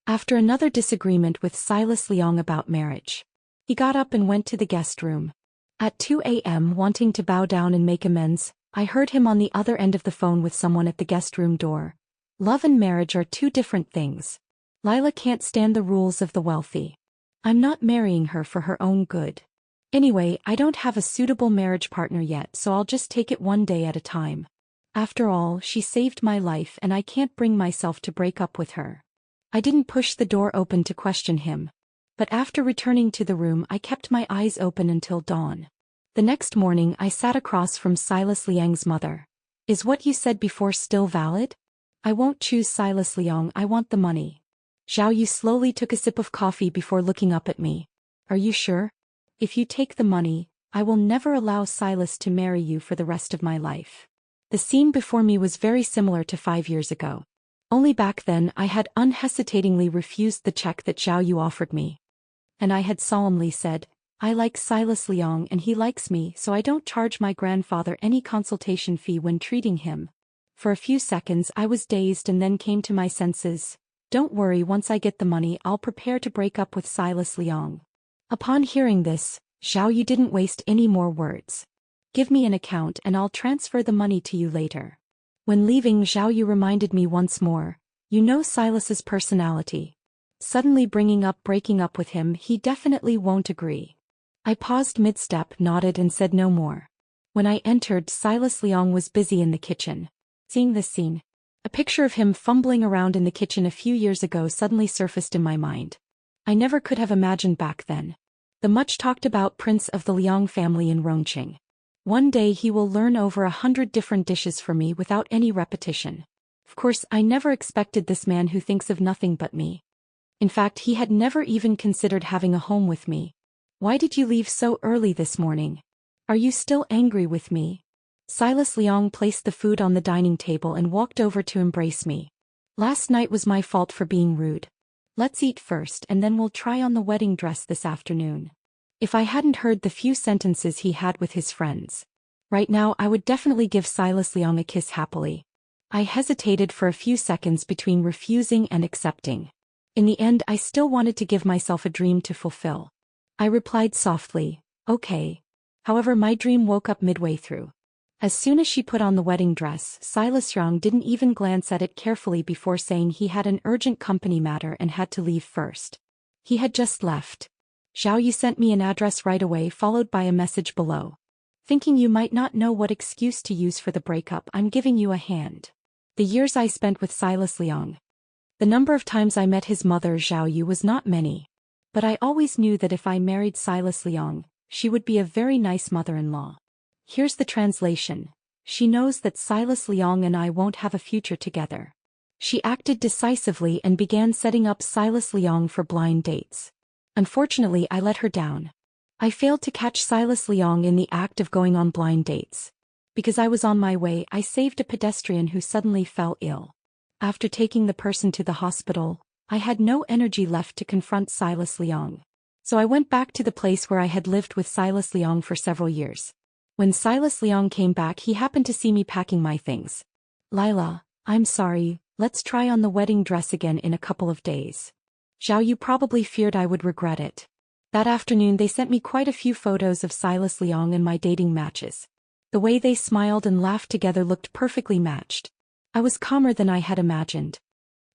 After another disagreement with Silas Leong about marriage, he got up and went to the guest room. At 2 a.m. wanting to bow down and make amends, I heard him on the other end of the phone with someone at the guest room door. Love and marriage are two different things. Lila can't stand the rules of the wealthy. I'm not marrying her for her own good. Anyway, I don't have a suitable marriage partner yet, so I'll just take it one day at a time. After all, she saved my life and I can't bring myself to break up with her. I didn't push the door open to question him. But after returning to the room, I kept my eyes open until dawn. The next morning I sat across from Silas Liang's mother. Is what you said before still valid? I won't choose Silas Liang, I want the money. Zhao Yu slowly took a sip of coffee before looking up at me. Are you sure? If you take the money, I will never allow Silas to marry you for the rest of my life. The scene before me was very similar to 5 years ago. Only back then I had unhesitatingly refused the check that Zhao Yu offered me. And I had solemnly said, I like Silas Liang and he likes me, so I don't charge my grandfather any consultation fee when treating him. For a few seconds I was dazed and then came to my senses. Don't worry, once I get the money I'll prepare to break up with Silas Liang. Upon hearing this, Zhao Yu didn't waste any more words. Give me an account and I'll transfer the money to you later. When leaving, Zhao Yu reminded me once more, you know Silas's personality. Suddenly bringing up breaking up with him, he definitely won't agree. I paused mid-step, nodded and said no more. When I entered, Silas Liang was busy in the kitchen. Seeing this scene, a picture of him fumbling around in the kitchen a few years ago suddenly surfaced in my mind. I never could have imagined back then. The much-talked-about prince of the Liang family in Rongqing. One day he will learn over 100 different dishes for me without any repetition. Of course, I never expected this man who thinks of nothing but me. In fact, he had never even considered having a home with me. Why did you leave so early this morning? Are you still angry with me? Silas Liang placed the food on the dining table and walked over to embrace me. Last night was my fault for being rude. Let's eat first and then we'll try on the wedding dress this afternoon. If I hadn't heard the few sentences he had with his friends, right now I would definitely give Silas Liang a kiss happily. I hesitated for a few seconds between refusing and accepting. In the end, I still wanted to give myself a dream to fulfill. I replied softly, okay. However, my dream woke up midway through. As soon as she put on the wedding dress, Silas Liang didn't even glance at it carefully before saying he had an urgent company matter and had to leave first. He had just left. Zhao Yu sent me an address right away, followed by a message below. Thinking you might not know what excuse to use for the breakup, I'm giving you a hand. The years I spent with Silas Liang. The number of times I met his mother Zhao Yu was not many. But I always knew that if I married Silas Liang, she would be a very nice mother-in-law. Here's the translation. She knows that Silas Liang and I won't have a future together. She acted decisively and began setting up Silas Liang for blind dates. Unfortunately, I let her down. I failed to catch Silas Liang in the act of going on blind dates. Because I was on my way, I saved a pedestrian who suddenly fell ill. After taking the person to the hospital, I had no energy left to confront Silas Liang. So I went back to the place where I had lived with Silas Liang for several years. When Silas Liang came back, he happened to see me packing my things. Lila, I'm sorry, let's try on the wedding dress again in a couple of days. Zhao Yu probably feared I would regret it. That afternoon they sent me quite a few photos of Silas Liang and my dating matches. The way they smiled and laughed together looked perfectly matched. I was calmer than I had imagined.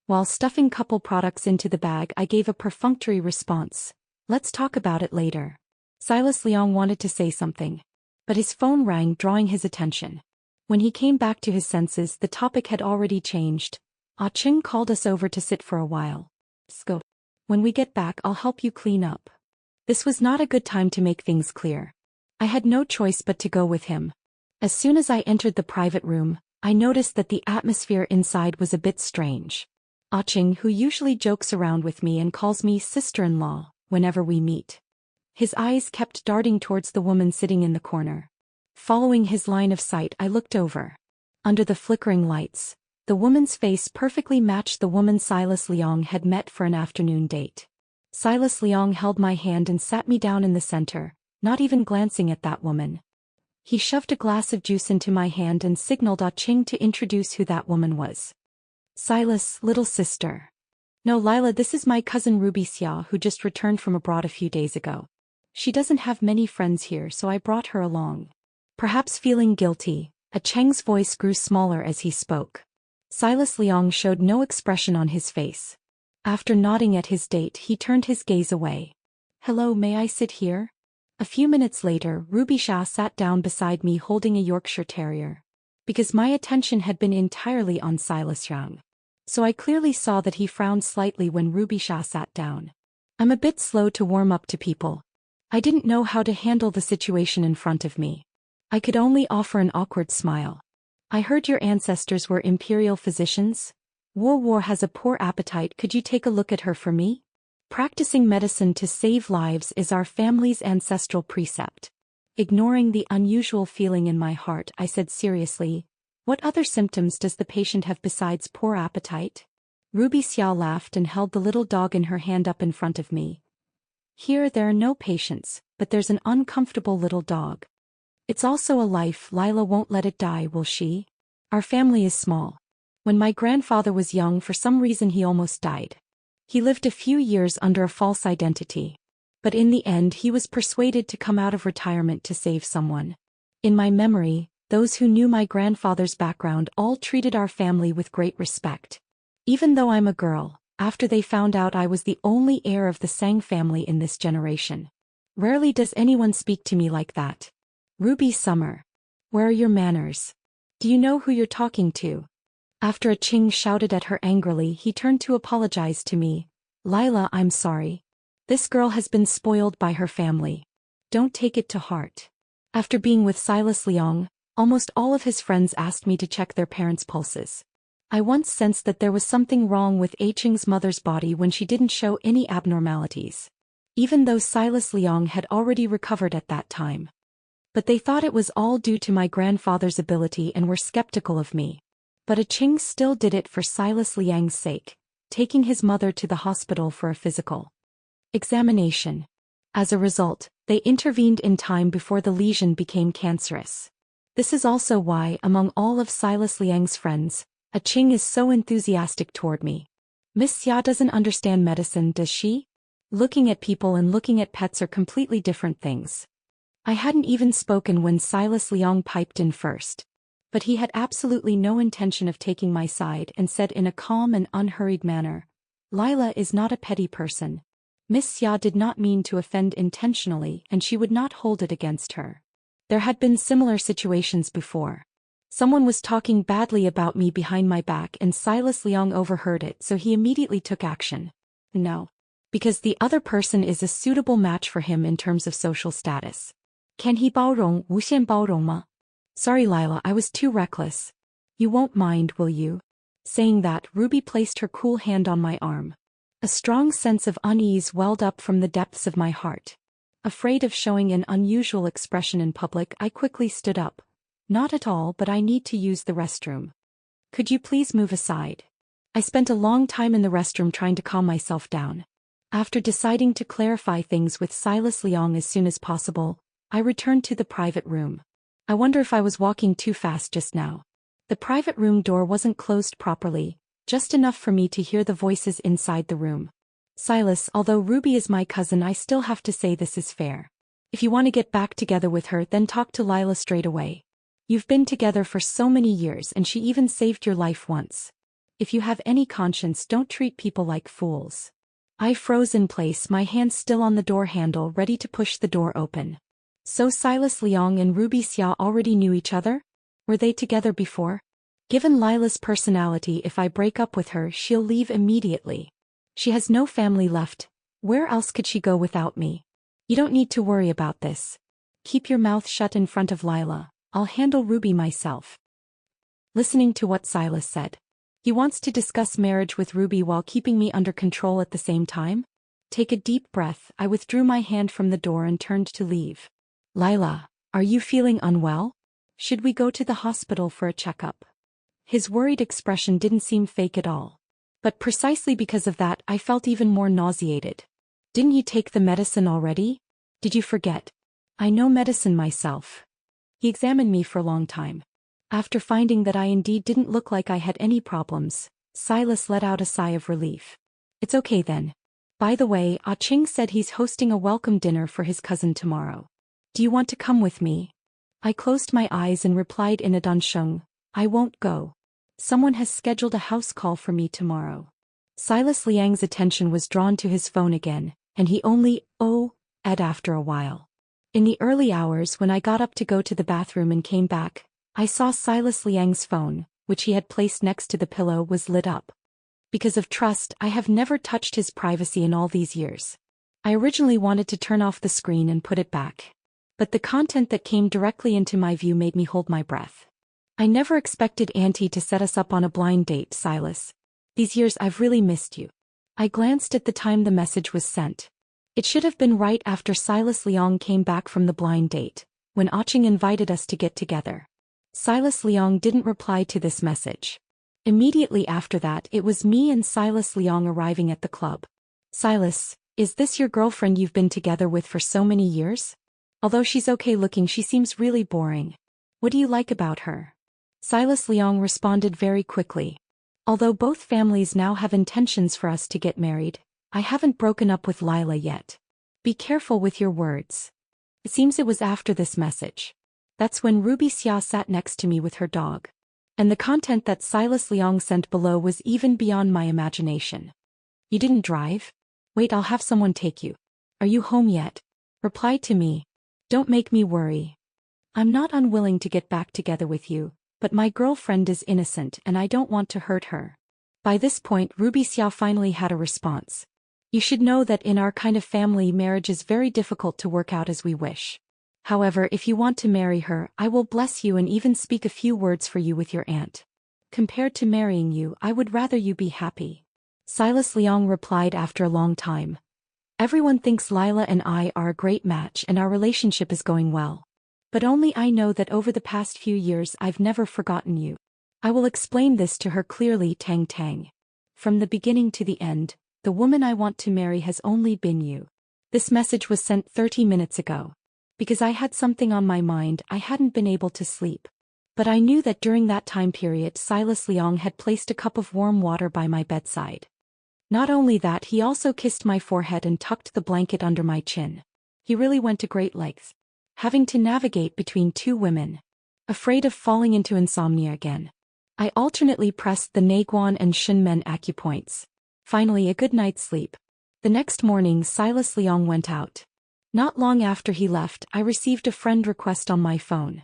While stuffing couple products into the bag, I gave a perfunctory response. Let's talk about it later. Silas Liang wanted to say something. But his phone rang, drawing his attention. When he came back to his senses, the topic had already changed. Ah Ching called us over to sit for a while. Go. When we get back, I'll help you clean up. This was not a good time to make things clear. I had no choice but to go with him. As soon as I entered the private room, I noticed that the atmosphere inside was a bit strange. Ah Ching, who usually jokes around with me and calls me sister-in-law whenever we meet. His eyes kept darting towards the woman sitting in the corner. Following his line of sight, I looked over. Under the flickering lights, the woman's face perfectly matched the woman Silas Liang had met for an afternoon date. Silas Liang held my hand and sat me down in the center, not even glancing at that woman. He shoved a glass of juice into my hand and signaled Ah Ching to introduce who that woman was. Silas, little sister. No, Lila, this is my cousin Ruby Xia who just returned from abroad a few days ago. She doesn't have many friends here, so I brought her along. Perhaps feeling guilty, Cheng's voice grew smaller as he spoke. Silas Liang showed no expression on his face. After nodding at his date, he turned his gaze away. Hello, may I sit here? A few minutes later, Ruby Xia sat down beside me holding a Yorkshire Terrier. Because my attention had been entirely on Silas Liang. So I clearly saw that he frowned slightly when Ruby Xia sat down. I'm a bit slow to warm up to people. I didn't know how to handle the situation in front of me. I could only offer an awkward smile. I heard your ancestors were imperial physicians. War has a poor appetite, could you take a look at her for me? Practicing medicine to save lives is our family's ancestral precept. Ignoring the unusual feeling in my heart, I said seriously, what other symptoms does the patient have besides poor appetite? Ruby Xia laughed and held the little dog in her hand up in front of me. Here there are no patients, but there's an uncomfortable little dog. It's also a life. Lila won't let it die, will she? Our family is small. When my grandfather was young, for some reason he almost died. He lived a few years under a false identity. But in the end he was persuaded to come out of retirement to save someone. In my memory, those who knew my grandfather's background all treated our family with great respect. Even though I'm a girl, after they found out I was the only heir of the Sang family in this generation. Rarely does anyone speak to me like that. Ruby Summer. Where are your manners? Do you know who you're talking to? After a Ching shouted at her angrily, he turned to apologize to me. Lila, I'm sorry. This girl has been spoiled by her family. Don't take it to heart. After being with Silas Liang, almost all of his friends asked me to check their parents' pulses. I once sensed that there was something wrong with Ching's mother's body when she didn't show any abnormalities. Even though Silas Liang had already recovered at that time. But they thought it was all due to my grandfather's ability and were skeptical of me. But Ching still did it for Silas Liang's sake, taking his mother to the hospital for a physical examination. As a result, they intervened in time before the lesion became cancerous. This is also why, among all of Silas Liang's friends, Ching is so enthusiastic toward me. Miss Xia doesn't understand medicine, does she? Looking at people and looking at pets are completely different things. I hadn't even spoken when Silas Liang piped in first. But he had absolutely no intention of taking my side and said in a calm and unhurried manner, Lila is not a petty person. Miss Xia did not mean to offend intentionally and she would not hold it against her. There had been similar situations before. Someone was talking badly about me behind my back and Silas Liang overheard it, so he immediately took action. No. Because the other person is a suitable match for him in terms of social status. Can he 包容无限包容吗? Sorry Lila, I was too reckless. You won't mind, will you? Saying that, Ruby placed her cool hand on my arm. A strong sense of unease welled up from the depths of my heart. Afraid of showing an unusual expression in public, I quickly stood up. Not at all, but I need to use the restroom. Could you please move aside? I spent a long time in the restroom trying to calm myself down. After deciding to clarify things with Silas Liang as soon as possible, I returned to the private room. I wonder if I was walking too fast just now. The private room door wasn't closed properly, just enough for me to hear the voices inside the room. Silas, although Ruby is my cousin, I still have to say this is fair. If you want to get back together with her, then talk to Lila straight away. You've been together for so many years and she even saved your life once. If you have any conscience, don't treat people like fools. I froze in place, my hand still on the door handle, ready to push the door open. So Silas Liang and Ruby Xia already knew each other? Were they together before? Given Lila's personality, if I break up with her, she'll leave immediately. She has no family left. Where else could she go without me? You don't need to worry about this. Keep your mouth shut in front of Lila. I'll handle Ruby myself. Listening to what Silas said. He wants to discuss marriage with Ruby while keeping me under control at the same time? Take a deep breath, I withdrew my hand from the door and turned to leave. Lila, are you feeling unwell? Should we go to the hospital for a checkup? His worried expression didn't seem fake at all. But precisely because of that, I felt even more nauseated. Didn't you take the medicine already? Did you forget? I know medicine myself. He examined me for a long time. After finding that I indeed didn't look like I had any problems, Silas let out a sigh of relief. It's okay then. By the way, Ah Ching said he's hosting a welcome dinner for his cousin tomorrow. Do you want to come with me? I closed my eyes and replied in a dansheng, I won't go. Someone has scheduled a house call for me tomorrow. Silas Liang's attention was drawn to his phone again, and he only ed after a while. In the early hours when I got up to go to the bathroom and came back, I saw Silas Liang's phone, which he had placed next to the pillow, was lit up. Because of trust, I have never touched his privacy in all these years. I originally wanted to turn off the screen and put it back. But the content that came directly into my view made me hold my breath. I never expected Auntie to set us up on a blind date, Silas. These years I've really missed you. I glanced at the time the message was sent. It should have been right after Silas Liang came back from the blind date, when Ah Ching invited us to get together. Silas Liang didn't reply to this message. Immediately after that, it was me and Silas Liang arriving at the club. Silas, is this your girlfriend you've been together with for so many years? Although she's okay looking, she seems really boring. What do you like about her? Silas Liang responded very quickly. Although both families now have intentions for us to get married, I haven't broken up with Lila yet. Be careful with your words. It seems it was after this message. That's when Ruby Xia sat next to me with her dog. And the content that Silas Liang sent below was even beyond my imagination. You didn't drive? Wait, I'll have someone take you. Are you home yet? Reply to me. Don't make me worry. I'm not unwilling to get back together with you, but my girlfriend is innocent and I don't want to hurt her. By this point, Ruby Xia finally had a response. You should know that in our kind of family, marriage is very difficult to work out as we wish. However, if you want to marry her, I will bless you and even speak a few words for you with your aunt. Compared to marrying you, I would rather you be happy. Silas Liang replied after a long time. Everyone thinks Lila and I are a great match and our relationship is going well. But only I know that over the past few years I've never forgotten you. I will explain this to her clearly, Tang Tang. From the beginning to the end, the woman I want to marry has only been you. This message was sent 30 minutes ago. Because I had something on my mind, I hadn't been able to sleep. But I knew that during that time period Silas Liang had placed a cup of warm water by my bedside. Not only that, he also kissed my forehead and tucked the blanket under my chin. He really went to great lengths. Having to navigate between two women. Afraid of falling into insomnia again. I alternately pressed the Naguan and Shinmen acupoints. Finally, a good night's sleep. The next morning, Silas Liang went out. Not long after he left, I received a friend request on my phone.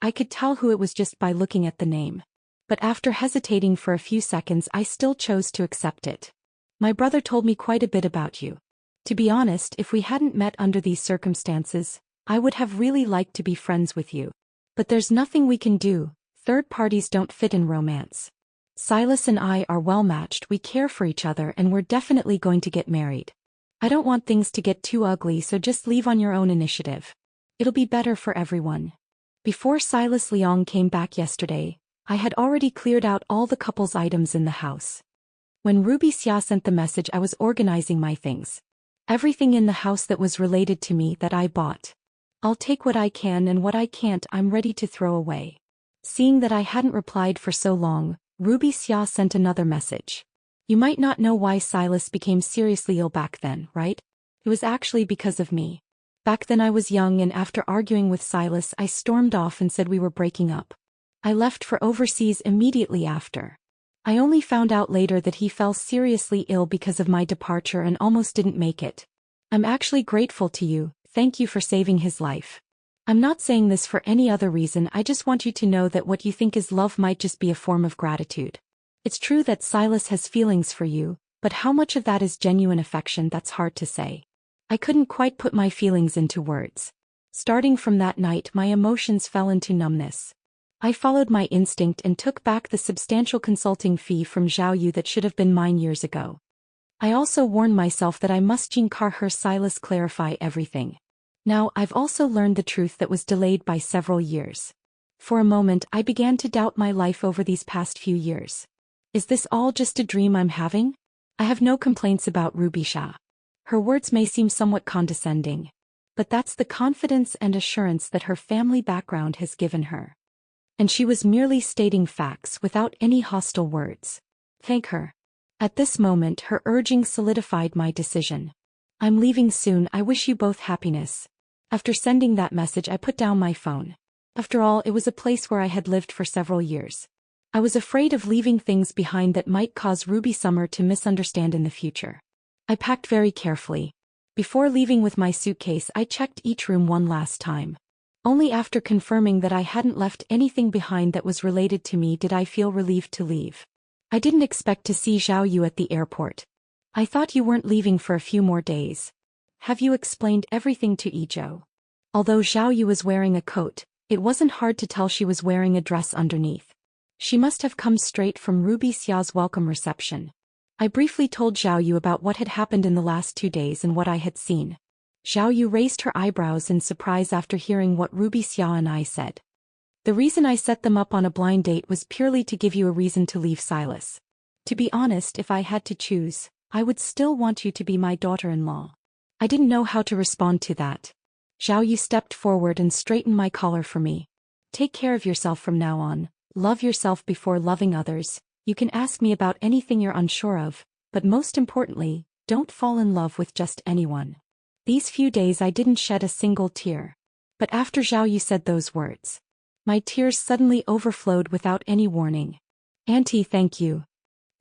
I could tell who it was just by looking at the name. But after hesitating for a few seconds, I still chose to accept it. My brother told me quite a bit about you. To be honest, if we hadn't met under these circumstances, I would have really liked to be friends with you. But there's nothing we can do, third parties don't fit in romance. Silas and I are well matched, we care for each other and we're definitely going to get married. I don't want things to get too ugly, so just leave on your own initiative. It'll be better for everyone. Before Silas Liang came back yesterday, I had already cleared out all the couple's items in the house. When Ruby Xia sent the message, I was organizing my things. Everything in the house that was related to me that I bought. I'll take what I can and what I can't I'm ready to throw away. Seeing that I hadn't replied for so long, Ruby Xia sent another message. You might not know why Silas became seriously ill back then, right? It was actually because of me. Back then I was young and after arguing with Silas I stormed off and said we were breaking up. I left for overseas immediately after. I only found out later that he fell seriously ill because of my departure and almost didn't make it. I'm actually grateful to you, thank you for saving his life. I'm not saying this for any other reason, I just want you to know that what you think is love might just be a form of gratitude. It's true that Silas has feelings for you, but how much of that is genuine affection, that's hard to say. I couldn't quite put my feelings into words. Starting from that night my emotions fell into numbness. I followed my instinct and took back the substantial consulting fee from Zhao Yu that should have been mine years ago. I also warned myself that I must Jinkar her Silas clarify everything. Now I've also learned the truth that was delayed by several years. For a moment I began to doubt my life over these past few years. Is this all just a dream I'm having? I have no complaints about Ruby Xia. Her words may seem somewhat condescending. But that's the confidence and assurance that her family background has given her. And she was merely stating facts without any hostile words. Thank her. At this moment her urging solidified my decision. I'm leaving soon, I wish you both happiness. After sending that message I put down my phone. After all, it was a place where I had lived for several years. I was afraid of leaving things behind that might cause Ruby Summer to misunderstand in the future. I packed very carefully. Before leaving with my suitcase I checked each room one last time. Only after confirming that I hadn't left anything behind that was related to me did I feel relieved to leave. I didn't expect to see Xiao Yu at the airport. I thought you weren't leaving for a few more days. Have you explained everything to Izhou? Although Xiao Yu was wearing a coat, it wasn't hard to tell she was wearing a dress underneath. She must have come straight from Ruby Xiao's welcome reception. I briefly told Xiao Yu about what had happened in the last 2 days and what I had seen. Xiao Yu raised her eyebrows in surprise after hearing what Ruby Xiao and I said. The reason I set them up on a blind date was purely to give you a reason to leave Silas. To be honest, if I had to choose, I would still want you to be my daughter-in-law. I didn't know how to respond to that. Xiao Yu stepped forward and straightened my collar for me. Take care of yourself from now on, love yourself before loving others. You can ask me about anything you're unsure of, but most importantly, don't fall in love with just anyone. These few days I didn't shed a single tear. But after Xiao Yu said those words, my tears suddenly overflowed without any warning. Auntie, thank you.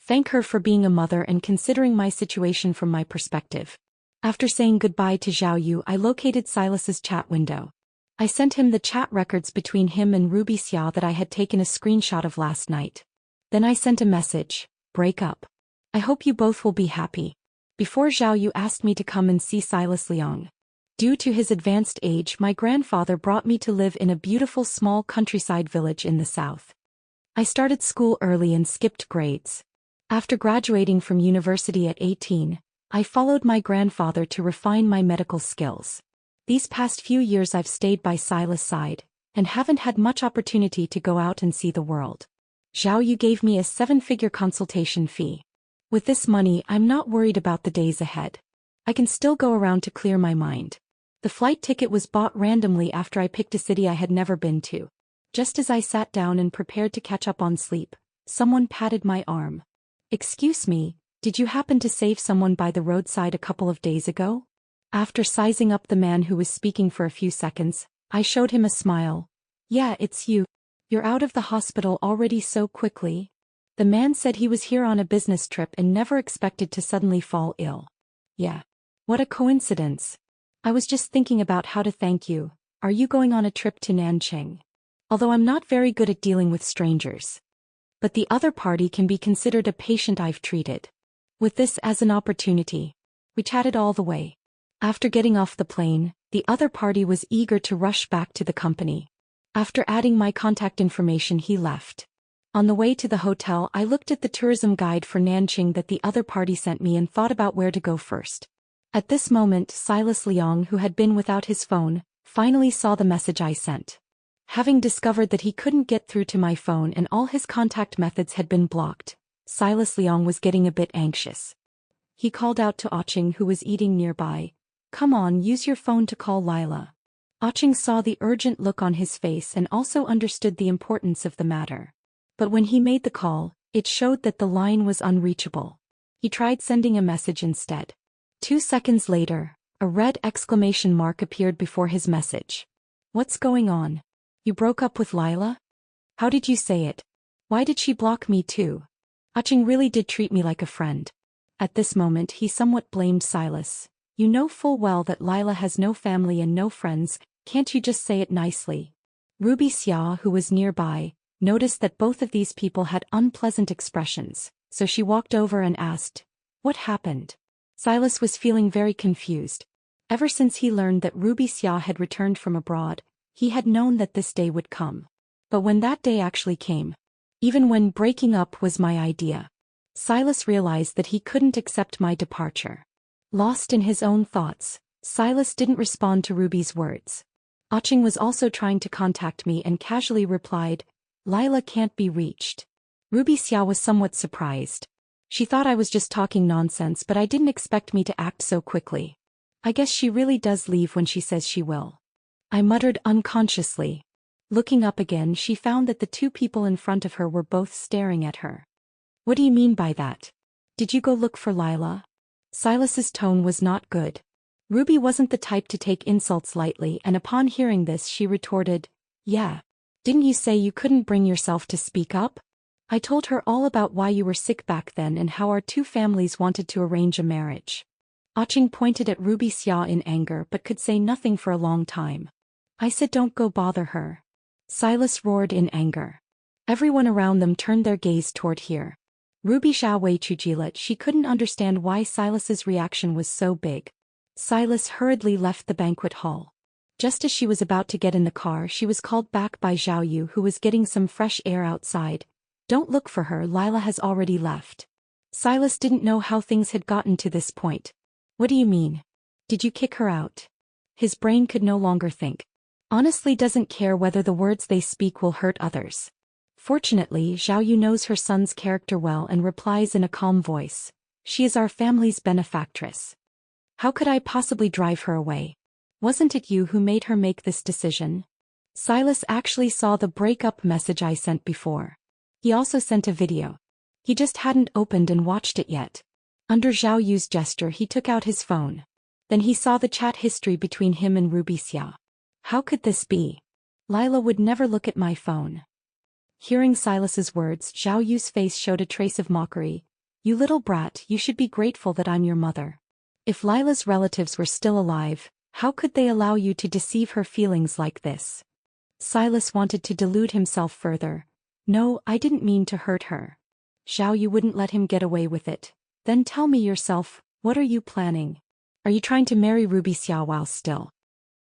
Thank her for being a mother and considering my situation from my perspective. After saying goodbye to Xiao Yu, I located Silas's chat window. I sent him the chat records between him and Ruby Xiao that I had taken a screenshot of last night. Then I sent a message, break up. I hope you both will be happy. Before Xiao Yu asked me to come and see Silas Liang. Due to his advanced age, my grandfather brought me to live in a beautiful small countryside village in the south. I started school early and skipped grades. After graduating from university at 18, I followed my grandfather to refine my medical skills. These past few years I've stayed by Silas' side, and haven't had much opportunity to go out and see the world. Xiao Yu gave me a 7-figure consultation fee. With this money I'm not worried about the days ahead. I can still go around to clear my mind. The flight ticket was bought randomly after I picked a city I had never been to. Just as I sat down and prepared to catch up on sleep, someone patted my arm. Excuse me, did you happen to save someone by the roadside a couple of days ago? After sizing up the man who was speaking for a few seconds, I showed him a smile. Yeah, it's you. You're out of the hospital already so quickly? The man said he was here on a business trip and never expected to suddenly fall ill. Yeah. What a coincidence. I was just thinking about how to thank you. Are you going on a trip to Nancheng? Although I'm not very good at dealing with strangers. But the other party can be considered a patient I've treated. With this as an opportunity, we chatted all the way. After getting off the plane, the other party was eager to rush back to the company. After adding my contact information, he left. On the way to the hotel, I looked at the tourism guide for Nanching that the other party sent me and thought about where to go first. At this moment, Silas Liang, who had been without his phone, finally saw the message I sent. Having discovered that he couldn't get through to my phone and all his contact methods had been blocked, Silas Liang was getting a bit anxious. He called out to Oching, who was eating nearby. Come on, use your phone to call Lila. Oching saw the urgent look on his face and also understood the importance of the matter. But when he made the call, it showed that the line was unreachable. He tried sending a message instead. 2 seconds later, a red exclamation mark appeared before his message. What's going on? You broke up with Lila? How did you say it? Why did she block me too? Oching really did treat me like a friend. At this moment he somewhat blamed Silas. You know full well that Lila has no family and no friends, can't you just say it nicely? Ruby Xia, who was nearby, noticed that both of these people had unpleasant expressions, so she walked over and asked, what happened? Silas was feeling very confused. Ever since he learned that Ruby Xia had returned from abroad, he had known that this day would come. But when that day actually came, even when breaking up was my idea, Silas realized that he couldn't accept my departure. Lost in his own thoughts, Silas didn't respond to Ruby's words. Oching was also trying to contact me and casually replied, Lila can't be reached. Ruby Xia was somewhat surprised. She thought I was just talking nonsense, but I didn't expect me to act so quickly. I guess she really does leave when she says she will. I muttered unconsciously. Looking up again, she found that the 2 people in front of her were both staring at her. What do you mean by that? Did you go look for Lila? Silas's tone was not good. Ruby wasn't the type to take insults lightly, and upon hearing this she retorted, "Yeah. Didn't you say you couldn't bring yourself to speak up? I told her all about why you were sick back then and how our two families wanted to arrange a marriage." Aching pointed at Ruby Xia in anger but could say nothing for a long time. "I said don't go bother her." Silas roared in anger. Everyone around them turned their gaze toward here. Ruby Xia Wei Chujilet, she couldn't understand why Silas's reaction was so big. Silas hurriedly left the banquet hall. Just as she was about to get in the car, she was called back by Zhao Yu, who was getting some fresh air outside. "Don't look for her, Lila has already left." Silas didn't know how things had gotten to this point. "What do you mean? Did you kick her out?" His brain could no longer think. Honestly doesn't care whether the words they speak will hurt others. Fortunately, Zhao Yu knows her son's character well and replies in a calm voice, "She is our family's benefactress. How could I possibly drive her away? Wasn't it you who made her make this decision?" Silas actually saw the breakup message I sent before. He also sent a video. He just hadn't opened and watched it yet. Under Zhao Yu's gesture he took out his phone. Then he saw the chat history between him and Ruby Xia. How could this be? Lila would never look at my phone. Hearing Silas's words, Zhao Yu's face showed a trace of mockery. "You little brat, you should be grateful that I'm your mother. If Lila's relatives were still alive, how could they allow you to deceive her feelings like this?" Silas wanted to delude himself further. "No, I didn't mean to hurt her." Zhao Yu wouldn't let him get away with it. "Then tell me yourself, what are you planning? Are you trying to marry Ruby Xia while still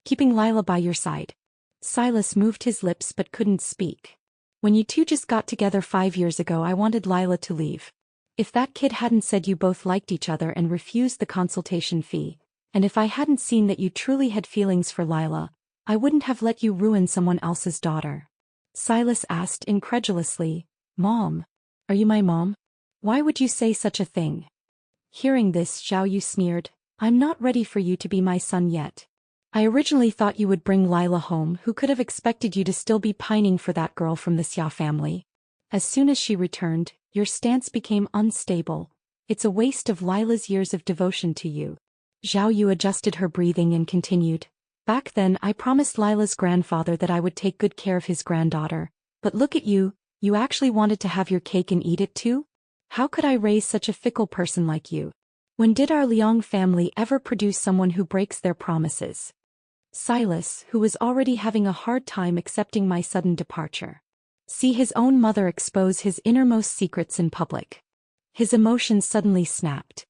keeping Lila by your side?" Silas moved his lips but couldn't speak. "When you two just got together 5 years ago, I wanted Lila to leave. If that kid hadn't said you both liked each other and refused the consultation fee, and if I hadn't seen that you truly had feelings for Lila, I wouldn't have let you ruin someone else's daughter." Silas asked incredulously, "Mom? Are you my mom? Why would you say such a thing?" Hearing this, Zhao Yu sneered, "I'm not ready for you to be my son yet. I originally thought you would bring Lila home. Who could have expected you to still be pining for that girl from the Xia family? As soon as she returned, your stance became unstable. It's a waste of Lila's years of devotion to you." Zhao Yu adjusted her breathing and continued, "Back then I promised Lila's grandfather that I would take good care of his granddaughter. But look at you, you actually wanted to have your cake and eat it too? How could I raise such a fickle person like you? When did our Liang family ever produce someone who breaks their promises?" Silas, who was already having a hard time accepting my sudden departure. See his own mother expose his innermost secrets in public. His emotions suddenly snapped.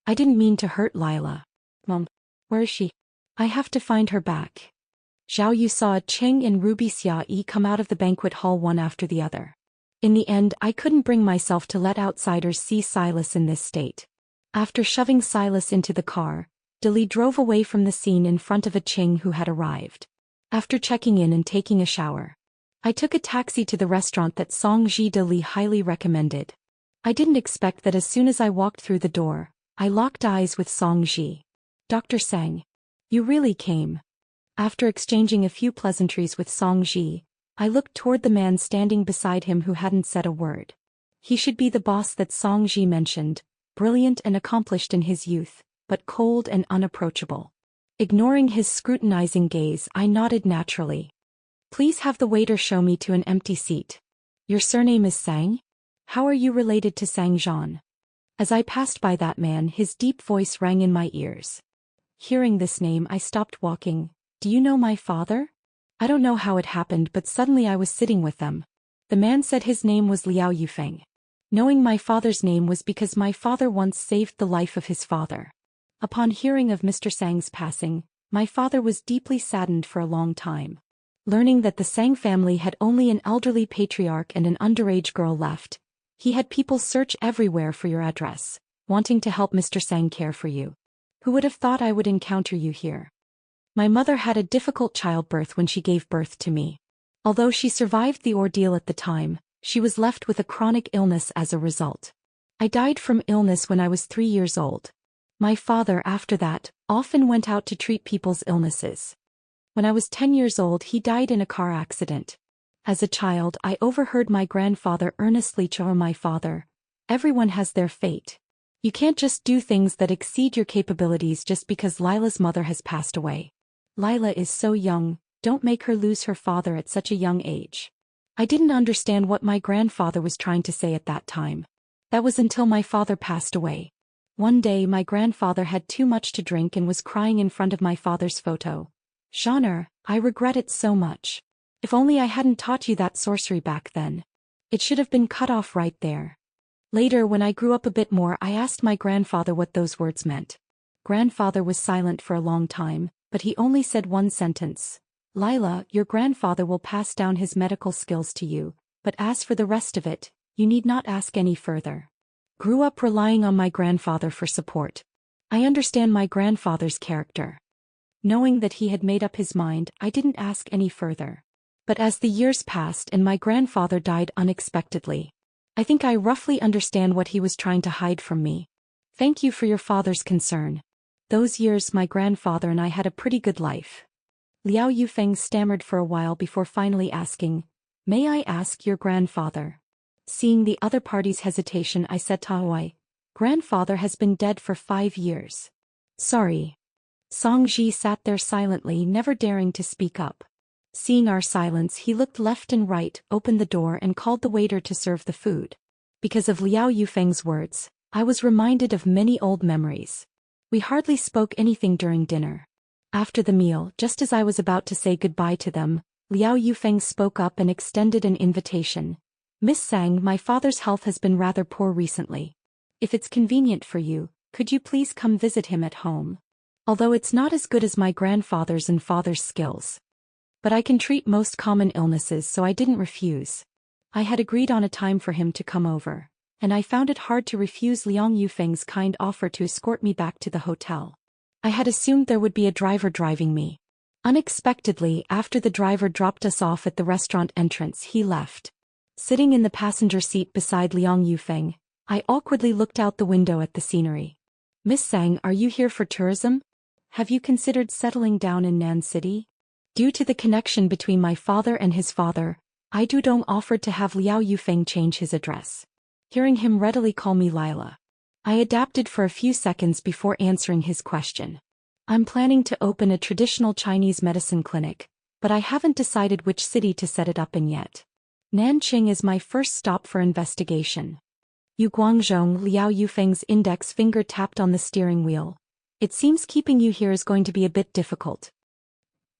"I didn't mean to hurt Lila. Mom, where is she? I have to find her back." Zhao Yu saw Cheng and Ruby Xia come out of the banquet hall one after the other. In the end, I couldn't bring myself to let outsiders see Silas in this state. After shoving Silas into the car, Dali drove away from the scene in front of a Cheng who had arrived. After checking in and taking a shower, I took a taxi to the restaurant that Song Ji Dali highly recommended. I didn't expect that as soon as I walked through the door, I locked eyes with Song Ji. "Dr. Sang, you really came." After exchanging a few pleasantries with Song Ji, I looked toward the man standing beside him who hadn't said a word. He should be the boss that Song Ji mentioned, brilliant and accomplished in his youth, but cold and unapproachable. Ignoring his scrutinizing gaze, I nodded naturally. "Please have the waiter show me to an empty seat." "Your surname is Sang? How are you related to Sang Zhan?" As I passed by that man, his deep voice rang in my ears. Hearing this name, I stopped walking. "Do you know my father?" I don't know how it happened, but suddenly I was sitting with them. The man said his name was Liao Yufeng. Knowing my father's name was because my father once saved the life of his father. Upon hearing of Mr. Sang's passing, my father was deeply saddened for a long time. Learning that the Sang family had only an elderly patriarch and an underage girl left, he had people search everywhere for your address, wanting to help Mr. Sang care for you. Who would have thought I would encounter you here? My mother had a difficult childbirth when she gave birth to me. Although she survived the ordeal at the time, she was left with a chronic illness as a result. I died from illness when I was 3 years old. My father, after that, often went out to treat people's illnesses. When I was 10 years old, he died in a car accident. As a child, I overheard my grandfather earnestly tell my father, "Everyone has their fate. You can't just do things that exceed your capabilities just because Lila's mother has passed away. Lila is so young, don't make her lose her father at such a young age. I didn't understand what my grandfather was trying to say at that time. That was until my father passed away. One day my grandfather had too much to drink and was crying in front of my father's photo. Genre, I regret it so much. If only I hadn't taught you that sorcery back then. It should have been cut off right there. Later when I grew up a bit more I asked my grandfather what those words meant. Grandfather was silent for a long time, but he only said one sentence. Lila, your grandfather will pass down his medical skills to you, but as for the rest of it, you need not ask any further. Grew up relying on my grandfather for support. I understand my grandfather's character. Knowing that he had made up his mind, I didn't ask any further. But as the years passed and my grandfather died unexpectedly, I think I roughly understand what he was trying to hide from me. Thank you for your father's concern. Those years my grandfather and I had a pretty good life. Liao Yufeng stammered for a while before finally asking, may I ask your grandfather? Seeing the other party's hesitation I said Taoai, grandfather has been dead for 5 years. Sorry. Song Ji sat there silently, never daring to speak up. Seeing our silence he looked left and right, opened the door and called the waiter to serve the food. Because of Liao Yufeng's words, I was reminded of many old memories. We hardly spoke anything during dinner. After the meal, just as I was about to say goodbye to them, Liao Yufeng spoke up and extended an invitation. Miss Sang, my father's health has been rather poor recently. If it's convenient for you, could you please come visit him at home? Although it's not as good as my grandfather's and father's skills. But I can treat most common illnesses, so I didn't refuse. I had agreed on a time for him to come over, and I found it hard to refuse Liang Yufeng's kind offer to escort me back to the hotel. I had assumed there would be a driver driving me. Unexpectedly, after the driver dropped us off at the restaurant entrance, he left. Sitting in the passenger seat beside Liang Yufeng, I awkwardly looked out the window at the scenery. Miss Sang, are you here for tourism? Have you considered settling down in Nan City? Due to the connection between my father and his father, I Dudong offered to have Liao Yufeng change his address. Hearing him readily call me Lila, I adapted for a few seconds before answering his question. I'm planning to open a traditional Chinese medicine clinic, but I haven't decided which city to set it up in yet. Nanqing is my first stop for investigation. Yu Guangzhong, Liao Yufeng's index finger tapped on the steering wheel. It seems keeping you here is going to be a bit difficult.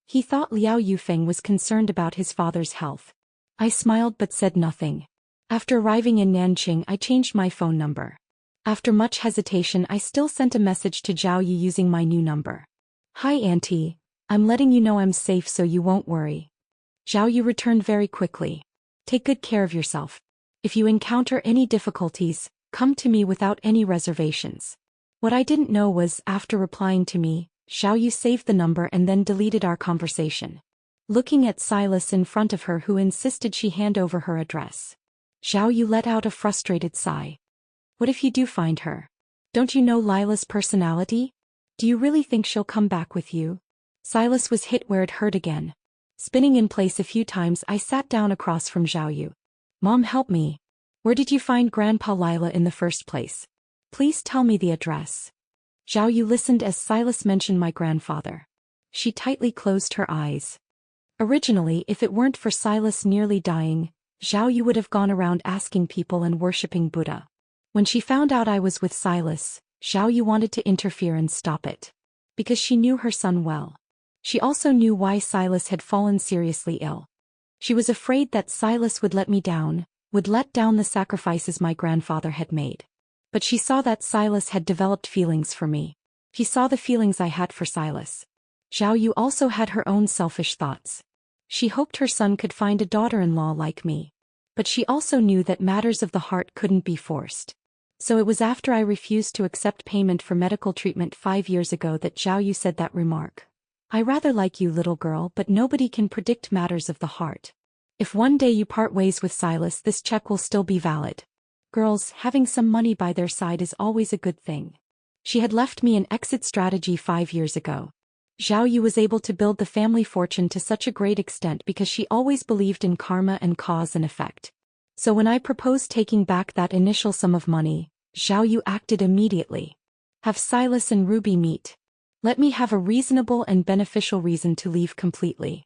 He thought Liao Yufeng was concerned about his father's health. I smiled but said nothing. After arriving in Nanqing, I changed my phone number. After much hesitation, I still sent a message to Zhao Yu using my new number. Hi Auntie, I'm letting you know I'm safe so you won't worry. Zhao Yu returned very quickly. Take good care of yourself. If you encounter any difficulties, come to me without any reservations. What I didn't know was, after replying to me, Zhao Yu saved the number and then deleted our conversation. Looking at Silas in front of her who insisted she hand over her address, Zhao Yu let out a frustrated sigh. What if you do find her? Don't you know Lila's personality? Do you really think she'll come back with you? Silas was hit where it hurt again. Spinning in place a few times, I sat down across from Zhao Yu. Mom, help me. Where did you find Grandpa Lila in the first place? Please tell me the address. Zhao Yu listened as Silas mentioned my grandfather. She tightly closed her eyes. Originally, if it weren't for Silas nearly dying, Zhao Yu would have gone around asking people and worshipping Buddha. When she found out I was with Silas, Zhao Yu wanted to interfere and stop it. Because she knew her son well. She also knew why Silas had fallen seriously ill. She was afraid that Silas would let me down, would let down the sacrifices my grandfather had made. But she saw that Silas had developed feelings for me. She saw the feelings I had for Silas. Zhao Yu also had her own selfish thoughts. She hoped her son could find a daughter-in-law like me. But she also knew that matters of the heart couldn't be forced. So it was after I refused to accept payment for medical treatment 5 years ago that Zhao Yu said that remark. I rather like you, little girl, but nobody can predict matters of the heart. If one day you part ways with Silas, this check will still be valid. Girls, having some money by their side is always a good thing. She had left me an exit strategy 5 years ago. Zhao Yu was able to build the family fortune to such a great extent because she always believed in karma and cause and effect. So when I proposed taking back that initial sum of money, Xiao Yu acted immediately. Have Silas and Ruby meet. Let me have a reasonable and beneficial reason to leave completely.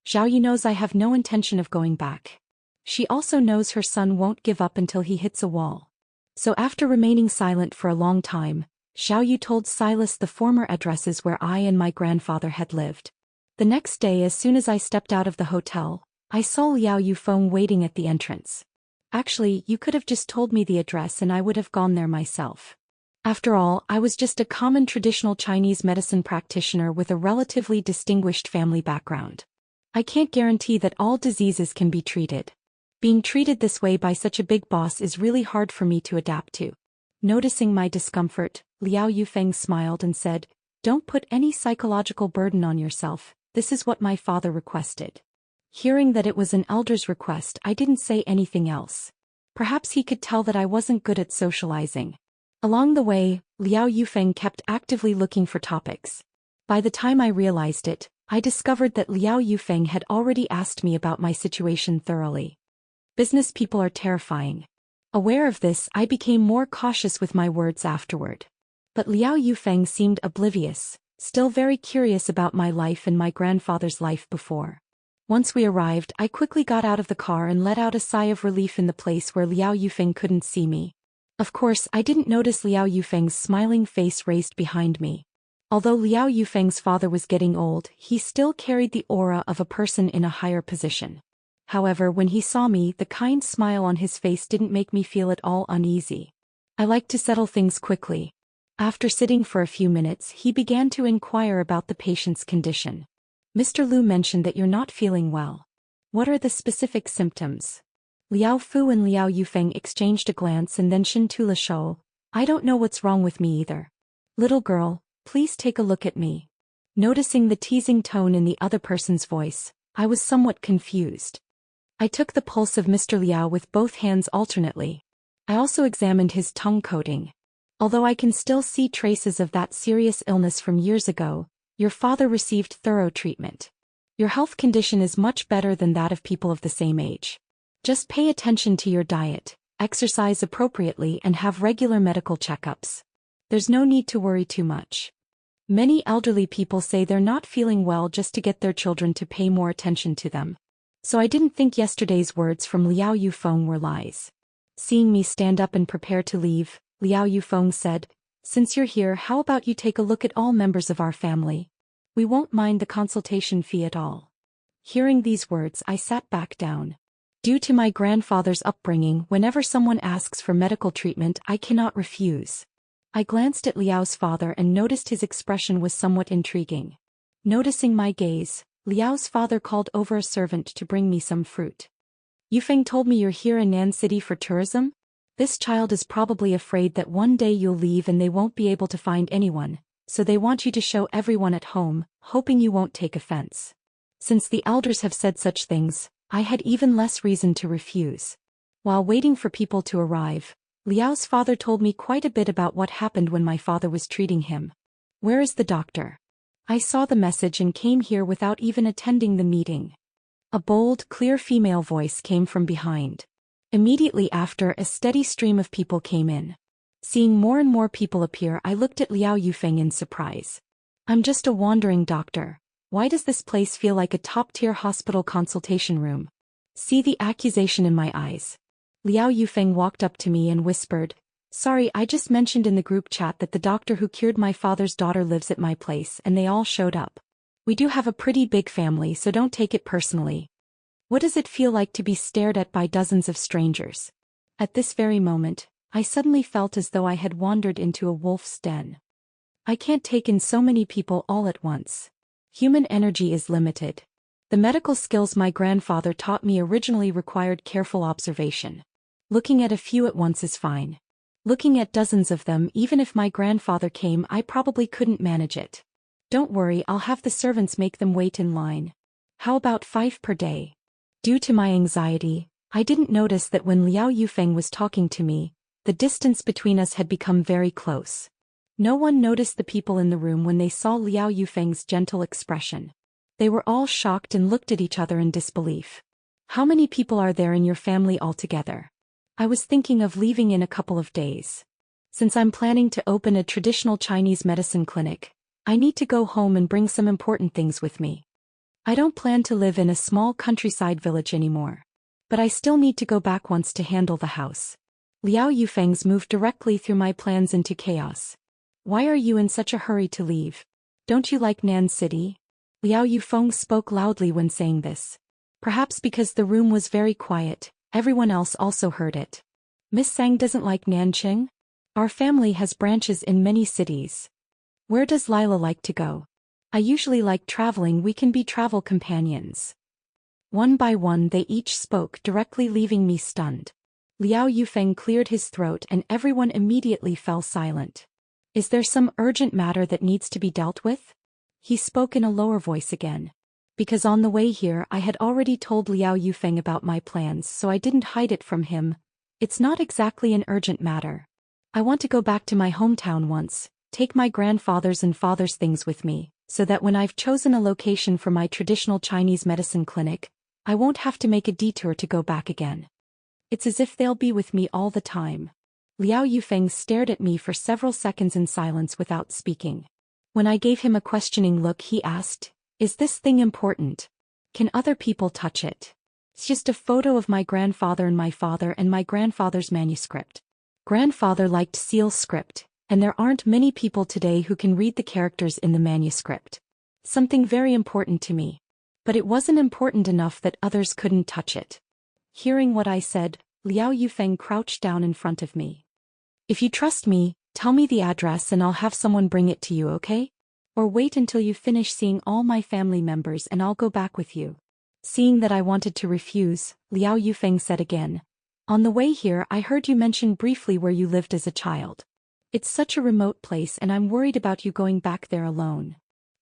Xiao Yu knows I have no intention of going back. She also knows her son won't give up until he hits a wall. So after remaining silent for a long time, Xiao Yu told Silas the former addresses where I and my grandfather had lived. The next day, as soon as I stepped out of the hotel, I saw Liao Yufeng waiting at the entrance. Actually, you could have just told me the address and I would have gone there myself. After all, I was just a common traditional Chinese medicine practitioner with a relatively distinguished family background. I can't guarantee that all diseases can be treated. Being treated this way by such a big boss is really hard for me to adapt to. Noticing my discomfort, Liao Yufeng smiled and said, "Don't put any psychological burden on yourself, this is what my father requested." Hearing that it was an elder's request, I didn't say anything else. Perhaps he could tell that I wasn't good at socializing. Along the way, Liao Yufeng kept actively looking for topics. By the time I realized it, I discovered that Liao Yufeng had already asked me about my situation thoroughly. Business people are terrifying. Aware of this, I became more cautious with my words afterward. But Liao Yufeng seemed oblivious, still very curious about my life and my grandfather's life before. Once we arrived, I quickly got out of the car and let out a sigh of relief in the place where Liao Yufeng couldn't see me. Of course, I didn't notice Liao Yufeng's smiling face raised behind me. Although Liao Yufeng's father was getting old, he still carried the aura of a person in a higher position. However, when he saw me, the kind smile on his face didn't make me feel at all uneasy. I like to settle things quickly. After sitting for a few minutes, he began to inquire about the patient's condition. "Mr. Lu mentioned that you're not feeling well. What are the specific symptoms?" Liao Fu and Liao Yufeng exchanged a glance and then Shin Tu Le Shou. "I don't know what's wrong with me either. Little girl, please take a look at me." Noticing the teasing tone in the other person's voice, I was somewhat confused. I took the pulse of Mr. Liao with both hands alternately. I also examined his tongue coating. "Although I can still see traces of that serious illness from years ago, your father received thorough treatment. Your health condition is much better than that of people of the same age. Just pay attention to your diet, exercise appropriately and have regular medical checkups. There's no need to worry too much." Many elderly people say they're not feeling well just to get their children to pay more attention to them. So I didn't think yesterday's words from Liao Yufeng were lies. Seeing me stand up and prepare to leave, Liao Yufeng said, "Since you're here, how about you take a look at all members of our family? We won't mind the consultation fee at all." Hearing these words, I sat back down. Due to my grandfather's upbringing, whenever someone asks for medical treatment, I cannot refuse. I glanced at Liao's father and noticed his expression was somewhat intriguing. Noticing my gaze, Liao's father called over a servant to bring me some fruit. "Yufeng told me you're here in Nan City for tourism? This child is probably afraid that one day you'll leave and they won't be able to find anyone, so they want you to show everyone at home, hoping you won't take offense." Since the elders have said such things, I had even less reason to refuse. While waiting for people to arrive, Liao's father told me quite a bit about what happened when my father was treating him. "Where is the doctor? I saw the message and came here without even attending the meeting." A bold, clear female voice came from behind. Immediately after, a steady stream of people came in. Seeing more and more people appear, I looked at Liao Yufeng in surprise. "I'm just a wandering doctor. Why does this place feel like a top-tier hospital consultation room?" See the accusation in my eyes. Liao Yufeng walked up to me and whispered, "Sorry, I just mentioned in the group chat that the doctor who cured my father's daughter lives at my place and they all showed up. We do have a pretty big family, so don't take it personally. What does it feel like to be stared at by dozens of strangers?" At this very moment, I suddenly felt as though I had wandered into a wolf's den. I can't take in so many people all at once. Human energy is limited. The medical skills my grandfather taught me originally required careful observation. Looking at a few at once is fine. Looking at dozens of them, even if my grandfather came, I probably couldn't manage it. "Don't worry, I'll have the servants make them wait in line. How about 5 per day?" Due to my anxiety, I didn't notice that when Liao Yufeng was talking to me, the distance between us had become very close. No one noticed the people in the room when they saw Liao Yufeng's gentle expression. They were all shocked and looked at each other in disbelief. "How many people are there in your family altogether?" "I was thinking of leaving in a couple of days. Since I'm planning to open a traditional Chinese medicine clinic, I need to go home and bring some important things with me. I don't plan to live in a small countryside village anymore. But I still need to go back once to handle the house. Liao Yufeng's moved directly through my plans into chaos. Why are you in such a hurry to leave? Don't you like Nan City? Liao Yufeng spoke loudly when saying this. Perhaps because the room was very quiet, everyone else also heard it. Miss Sang doesn't like Nanqing? Our family has branches in many cities. Where does Lila like to go? I usually like traveling. We can be travel companions. One by one they each spoke directly, leaving me stunned. Liao Yufeng cleared his throat and everyone immediately fell silent. Is there some urgent matter that needs to be dealt with? He spoke in a lower voice again. Because on the way here I had already told Liao Yufeng about my plans, so I didn't hide it from him. It's not exactly an urgent matter. I want to go back to my hometown once, take my grandfather's and father's things with me, so that when I've chosen a location for my traditional Chinese medicine clinic, I won't have to make a detour to go back again. It's as if they'll be with me all the time. Liao Yufeng stared at me for several seconds in silence without speaking. When I gave him a questioning look, he asked, "Is this thing important? Can other people touch it? It's just a photo of my grandfather and my grandfather's manuscript. Grandfather liked seal script, and there aren't many people today who can read the characters in the manuscript. Something very important to me. But it wasn't important enough that others couldn't touch it." Hearing what I said, Liao Yufeng crouched down in front of me. "If you trust me, tell me the address and I'll have someone bring it to you, okay? Or wait until you finish seeing all my family members and I'll go back with you." Seeing that I wanted to refuse, Liao Yufeng said again, "On the way here I heard you mention briefly where you lived as a child. It's such a remote place and I'm worried about you going back there alone.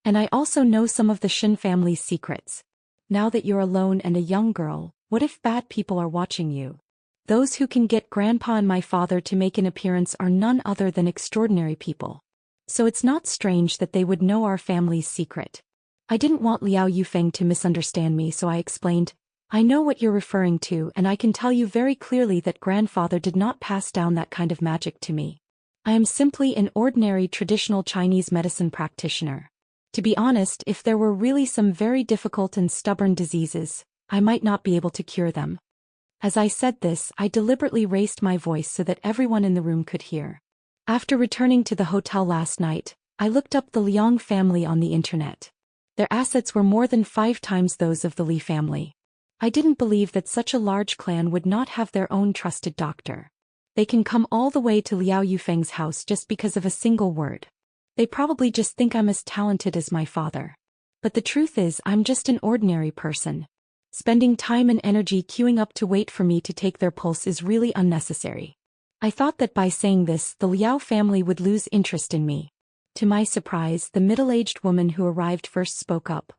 And I also know some of the Shin family's secrets. Now that you're alone and a young girl, what if bad people are watching you? Those who can get Grandpa and my father to make an appearance are none other than extraordinary people. So it's not strange that they would know our family's secret." I didn't want Liao Yufeng to misunderstand me, so I explained, "I know what you're referring to and I can tell you very clearly that Grandfather did not pass down that kind of magic to me. I am simply an ordinary traditional Chinese medicine practitioner. To be honest, if there were really some very difficult and stubborn diseases, I might not be able to cure them." As I said this, I deliberately raised my voice so that everyone in the room could hear. After returning to the hotel last night, I looked up the Liang family on the internet. Their assets were more than 5 times those of the Li family. I didn't believe that such a large clan would not have their own trusted doctor. They can come all the way to Liao Yufeng's house just because of a single word. They probably just think I'm as talented as my father. But the truth is, I'm just an ordinary person. Spending time and energy queuing up to wait for me to take their pulse is really unnecessary. I thought that by saying this, the Liao family would lose interest in me. To my surprise, the middle-aged woman who arrived first spoke up.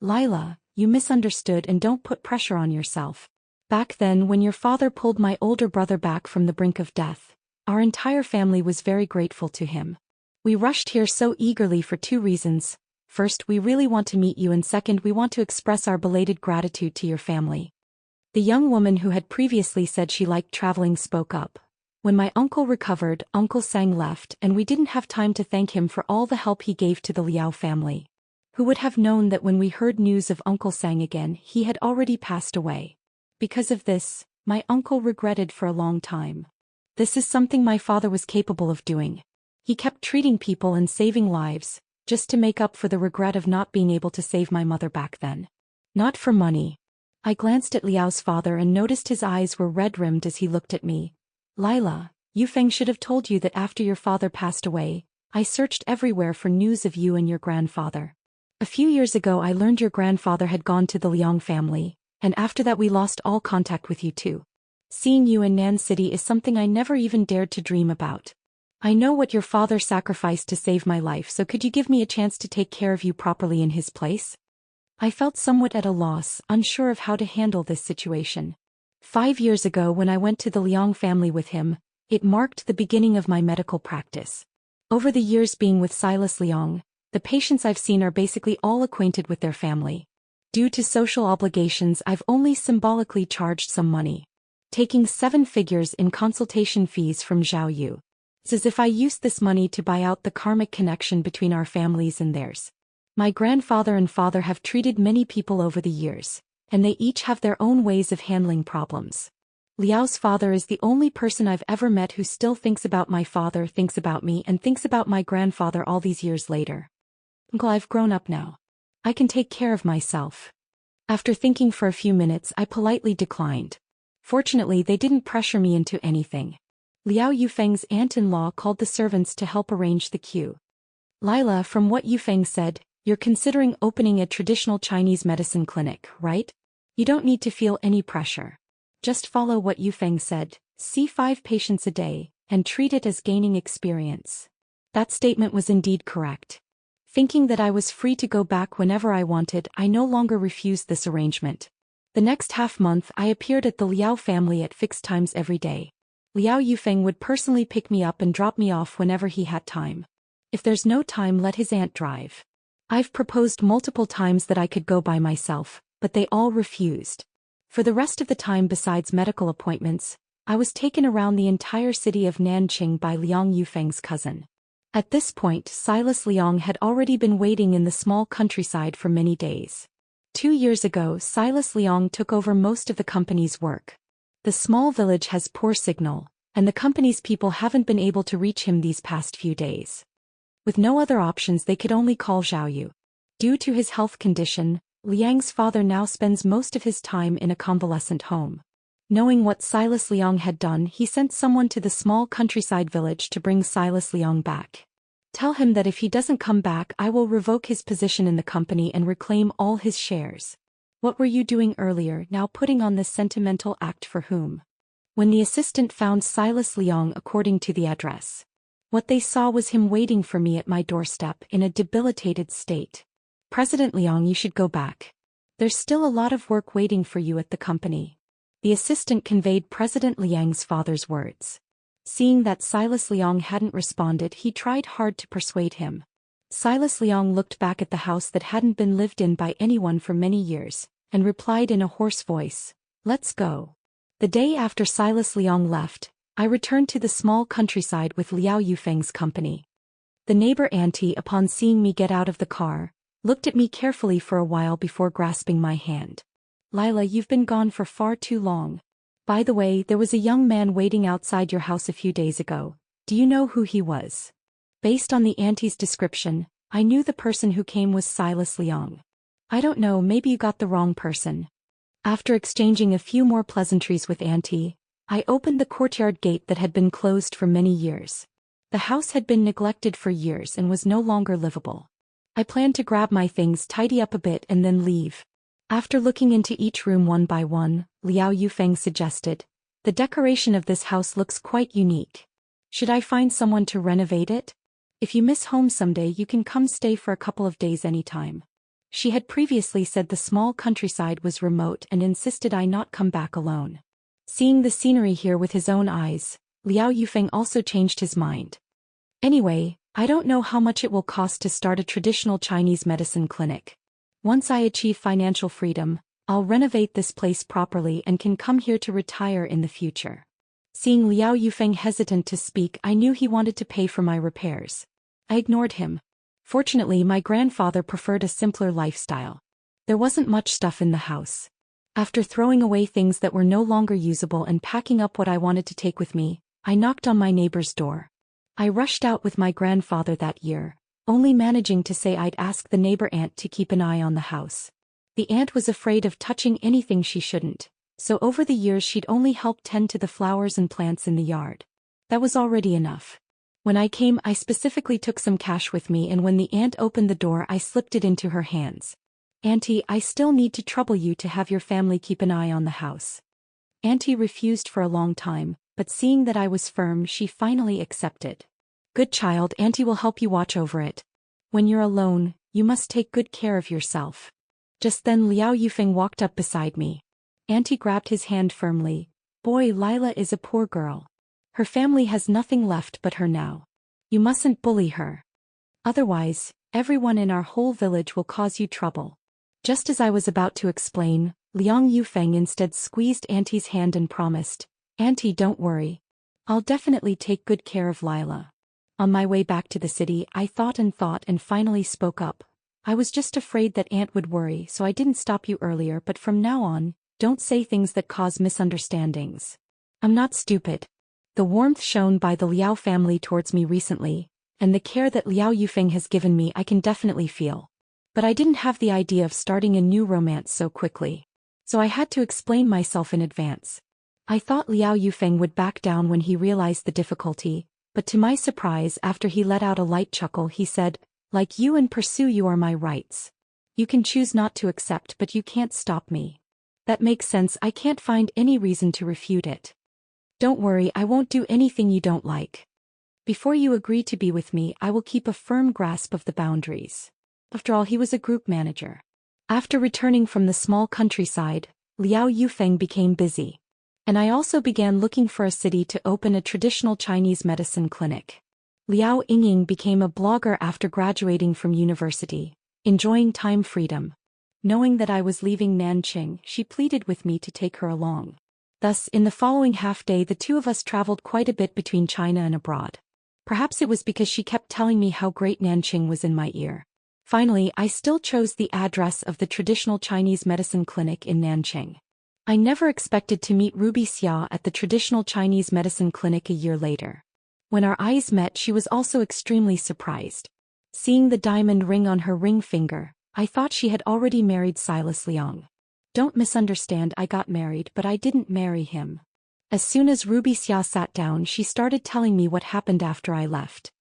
"Lila, you misunderstood and don't put pressure on yourself. Back then, when your father pulled my older brother back from the brink of death, our entire family was very grateful to him. We rushed here so eagerly for 2 reasons. First, we really want to meet you, and second, we want to express our belated gratitude to your family." The young woman who had previously said she liked traveling spoke up. "When my uncle recovered, Uncle Sang left and we didn't have time to thank him for all the help he gave to the Liao family. Who would have known that when we heard news of Uncle Sang again, he had already passed away. Because of this, my uncle regretted for a long time. This is something my father was capable of doing. He kept treating people and saving lives, just to make up for the regret of not being able to save my mother back then. Not for money." I glanced at Liao's father and noticed his eyes were red-rimmed as he looked at me. "Lila, Yufeng should have told you that after your father passed away, I searched everywhere for news of you and your grandfather. A few years ago I learned your grandfather had gone to the Liang family, and after that we lost all contact with you too. Seeing you in Nan City is something I never even dared to dream about. I know what your father sacrificed to save my life, so could you give me a chance to take care of you properly in his place?" I felt somewhat at a loss, unsure of how to handle this situation. 5 years ago when I went to the Liang family with him, it marked the beginning of my medical practice. Over the years being with Silas Liang, the patients I've seen are basically all acquainted with their family. Due to social obligations, I've only symbolically charged some money, taking 7 figures in consultation fees from Zhao Yu. It's as if I used this money to buy out the karmic connection between our families and theirs. My grandfather and father have treated many people over the years, and they each have their own ways of handling problems. Liao's father is the only person I've ever met who still thinks about my father, thinks about me, and thinks about my grandfather all these years later. Uncle, I've grown up now. I can take care of myself. After thinking for a few minutes, I politely declined. Fortunately, they didn't pressure me into anything. Liao Yufeng's aunt-in-law called the servants to help arrange the queue. Lila, from what Yufeng said, you're considering opening a traditional Chinese medicine clinic, right? You don't need to feel any pressure. Just follow what Yufeng said, see 5 patients a day, and treat it as gaining experience. That statement was indeed correct. Thinking that I was free to go back whenever I wanted, I no longer refused this arrangement. The next half-month I appeared at the Liao family at fixed times every day. Liao Yufeng would personally pick me up and drop me off whenever he had time. If there's no time, let his aunt drive. I've proposed multiple times that I could go by myself, but they all refused. For the rest of the time besides medical appointments, I was taken around the entire city of Nanqing by Liang Yufeng's cousin. At this point, Silas Liang had already been waiting in the small countryside for many days. 2 years ago, Silas Liang took over most of the company's work. The small village has poor signal, and the company's people haven't been able to reach him these past few days. With no other options, they could only call Zhaoyu. Due to his health condition, Liang's father now spends most of his time in a convalescent home. Knowing what Silas Liang had done, he sent someone to the small countryside village to bring Silas Liang back. Tell him that if he doesn't come back, I will revoke his position in the company and reclaim all his shares. What were you doing earlier, now putting on this sentimental act for whom? When the assistant found Silas Liang according to the address, what they saw was him waiting for me at my doorstep in a debilitated state. President Liang, you should go back. There's still a lot of work waiting for you at the company. The assistant conveyed President Liang's father's words. Seeing that Silas Liang hadn't responded, he tried hard to persuade him. Silas Liang looked back at the house that hadn't been lived in by anyone for many years, and replied in a hoarse voice, "Let's go." The day after Silas Liang left, I returned to the small countryside with Liao Yufeng's company. The neighbor auntie, upon seeing me get out of the car, looked at me carefully for a while before grasping my hand. "Lila, you've been gone for far too long. By the way, there was a young man waiting outside your house a few days ago. Do you know who he was?" Based on the auntie's description, I knew the person who came was Silas Liang. "I don't know, maybe you got the wrong person." After exchanging a few more pleasantries with auntie, I opened the courtyard gate that had been closed for many years. The house had been neglected for years and was no longer livable. I planned to grab my things, tidy up a bit, and then leave. After looking into each room one by one, Liao Yufeng suggested, "The decoration of this house looks quite unique. Should I find someone to renovate it? If you miss home someday, you can come stay for a couple of days anytime." She had previously said the small countryside was remote and insisted I not come back alone. Seeing the scenery here with his own eyes, Liao Yufeng also changed his mind. "Anyway, I don't know how much it will cost to start a traditional Chinese medicine clinic. Once I achieve financial freedom, I'll renovate this place properly and can come here to retire in the future." Seeing Liao Yufeng hesitant to speak, I knew he wanted to pay for my repairs. I ignored him. Fortunately, my grandfather preferred a simpler lifestyle. There wasn't much stuff in the house. After throwing away things that were no longer usable and packing up what I wanted to take with me, I knocked on my neighbor's door. I rushed out with my grandfather that year, only managing to say I'd ask the neighbor aunt to keep an eye on the house. The aunt was afraid of touching anything she shouldn't, so over the years she'd only helped tend to the flowers and plants in the yard. That was already enough. When I came, I specifically took some cash with me, and when the aunt opened the door, I slipped it into her hands. "Auntie, I still need to trouble you to have your family keep an eye on the house." Auntie refused for a long time, but seeing that I was firm, she finally accepted. "Good child, Auntie will help you watch over it. When you're alone, you must take good care of yourself." Just then Liao Yufeng walked up beside me. Auntie grabbed his hand firmly. "Boy, Lila is a poor girl. Her family has nothing left but her now. You mustn't bully her. Otherwise, everyone in our whole village will cause you trouble." Just as I was about to explain, Liang Yufeng instead squeezed Auntie's hand and promised, "Auntie, don't worry. I'll definitely take good care of Lila. On my way back to the city, I thought and finally spoke up. I was just afraid that Aunt would worry, so I didn't stop you earlier, but from now on, don't say things that cause misunderstandings. I'm not stupid. The warmth shown by the Liao family towards me recently, and the care that Liao Yufeng has given me, I can definitely feel. But I didn't have the idea of starting a new romance so quickly. So I had to explain myself in advance. I thought Liao Yufeng would back down when he realized the difficulty, but to my surprise, after he let out a light chuckle, he said, "Like you and pursue you are my rights. You can choose not to accept, but you can't stop me. That makes sense. I can't find any reason to refute it. Don't worry, I won't do anything you don't like. Before you agree to be with me, I will keep a firm grasp of the boundaries." After all, he was a group manager. After returning from the small countryside, Liao Yufeng became busy. And I also began looking for a city to open a traditional Chinese medicine clinic. Liao Yingying became a blogger after graduating from university, enjoying time freedom. Knowing that I was leaving Nanqing, she pleaded with me to take her along. Thus, in the following half-day, the two of us traveled quite a bit between China and abroad. Perhaps it was because she kept telling me how great Nanqing was in my ear. Finally, I still chose the address of the traditional Chinese medicine clinic in Nanqing. I never expected to meet Ruby Xia at the traditional Chinese medicine clinic a year later. When our eyes met, she was also extremely surprised. Seeing the diamond ring on her ring finger, I thought she had already married Silas Liang. Don't misunderstand, I got married, but I didn't marry him. As soon as Ruby Xia sat down, she started telling me what happened after I left.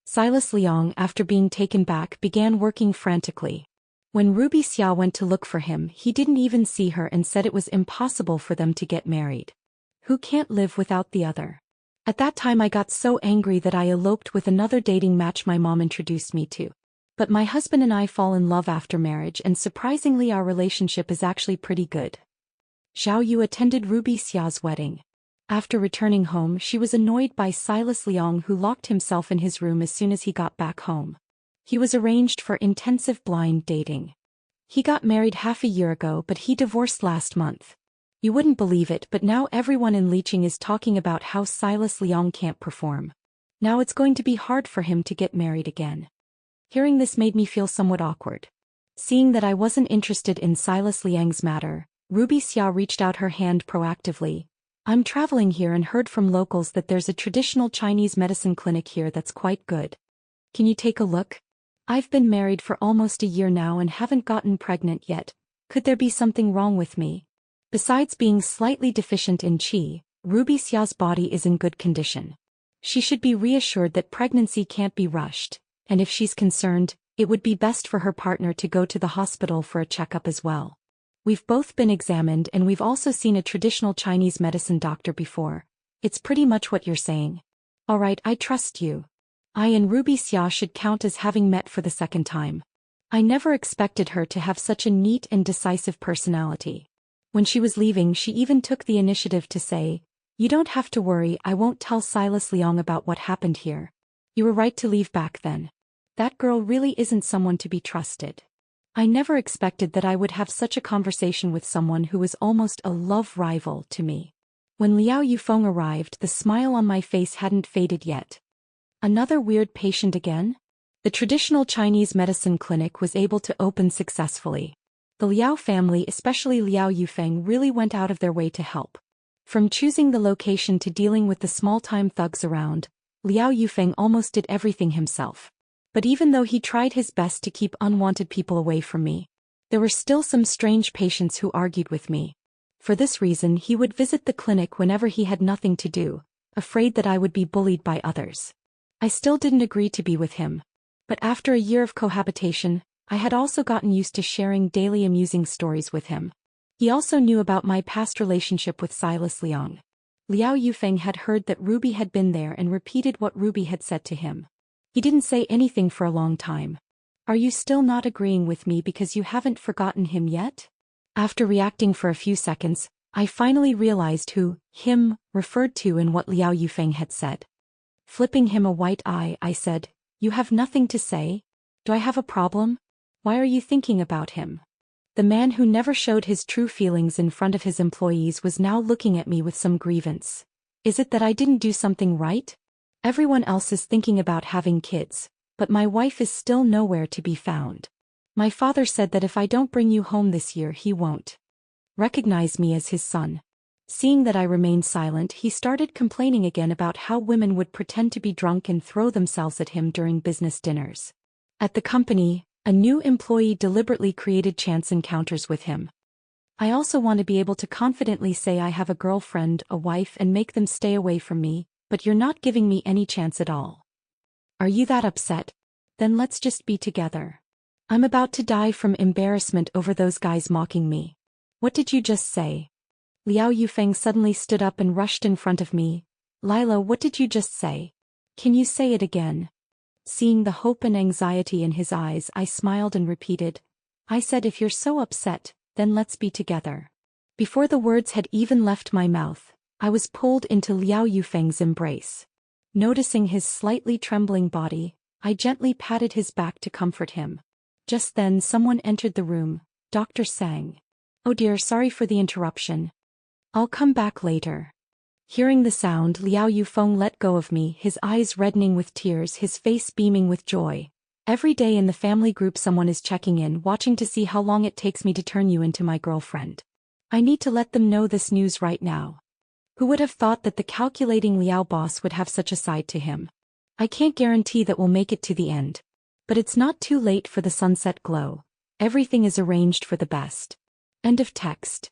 Silas Liang, after being taken back, began working frantically. When Ruby Xia went to look for him, he didn't even see her and said it was impossible for them to get married. Who can't live without the other? At that time I got so angry that I eloped with another dating match my mom introduced me to. But my husband and I fall in love after marriage, and surprisingly our relationship is actually pretty good. Zhao Yu attended Ruby Xia's wedding. After returning home, she was annoyed by Silas Liang, who locked himself in his room as soon as he got back home. He was arranged for intensive blind dating. He got married half a year ago, but he divorced last month. You wouldn't believe it, but now everyone in Liqing is talking about how Silas Liang can't perform. Now it's going to be hard for him to get married again. Hearing this made me feel somewhat awkward. Seeing that I wasn't interested in Silas Liang's matter, Ruby Xia reached out her hand proactively. "I'm traveling here and heard from locals that there's a traditional Chinese medicine clinic here that's quite good. Can you take a look? I've been married for almost a year now and haven't gotten pregnant yet. Could there be something wrong with me?" Besides being slightly deficient in qi, Ruby Xia's body is in good condition. She should be reassured that pregnancy can't be rushed, and if she's concerned, it would be best for her partner to go to the hospital for a checkup as well. We've both been examined and we've also seen a traditional Chinese medicine doctor before. It's pretty much what you're saying. All right, I trust you. I and Ruby Xia should count as having met for the second time. I never expected her to have such a neat and decisive personality. When she was leaving, she even took the initiative to say, "You don't have to worry, I won't tell Silas Liang about what happened here. You were right to leave back then. That girl really isn't someone to be trusted." I never expected that I would have such a conversation with someone who was almost a love rival to me. When Liao Yufeng arrived, the smile on my face hadn't faded yet. Another weird patient again? The traditional Chinese medicine clinic was able to open successfully. The Liao family, especially Liao Yufeng, really went out of their way to help. From choosing the location to dealing with the small-time thugs around, Liao Yufeng almost did everything himself. But even though he tried his best to keep unwanted people away from me, there were still some strange patients who argued with me. For this reason, he would visit the clinic whenever he had nothing to do, afraid that I would be bullied by others. I still didn't agree to be with him. But after a year of cohabitation, I had also gotten used to sharing daily amusing stories with him. He also knew about my past relationship with Silas Liang. Liao Yufeng had heard that Ruby had been there and repeated what Ruby had said to him. He didn't say anything for a long time. "Are you still not agreeing with me because you haven't forgotten him yet?" After reacting for a few seconds, I finally realized who him referred to in what Liao Yufeng had said. Flipping him a white eye, I said, "You have nothing to say? Do I have a problem? Why are you thinking about him?" The man who never showed his true feelings in front of his employees was now looking at me with some grievance. Is it that I didn't do something right? Everyone else is thinking about having kids, but my wife is still nowhere to be found. My father said that if I don't bring you home this year he won't recognize me as his son. Seeing that I remained silent, he started complaining again about how women would pretend to be drunk and throw themselves at him during business dinners. At the company, a new employee deliberately created chance encounters with him. I also want to be able to confidently say I have a girlfriend, a wife, and make them stay away from me, but you're not giving me any chance at all. Are you that upset? Then let's just be together. I'm about to die from embarrassment over those guys mocking me. What did you just say? Liao Yufeng suddenly stood up and rushed in front of me. Lila, what did you just say? Can you say it again? Seeing the hope and anxiety in his eyes, I smiled and repeated, I said if you're so upset, then let's be together. Before the words had even left my mouth, I was pulled into Liao Yufeng's embrace. Noticing his slightly trembling body, I gently patted his back to comfort him. Just then someone entered the room, Dr. Sang. Oh dear, sorry for the interruption. I'll come back later. Hearing the sound, Liao Yufeng let go of me, his eyes reddening with tears, his face beaming with joy. Every day in the family group someone is checking in, watching to see how long it takes me to turn you into my girlfriend. I need to let them know this news right now. Who would have thought that the calculating Liao boss would have such a side to him? I can't guarantee that we'll make it to the end. But it's not too late for the sunset glow. Everything is arranged for the best. End of text.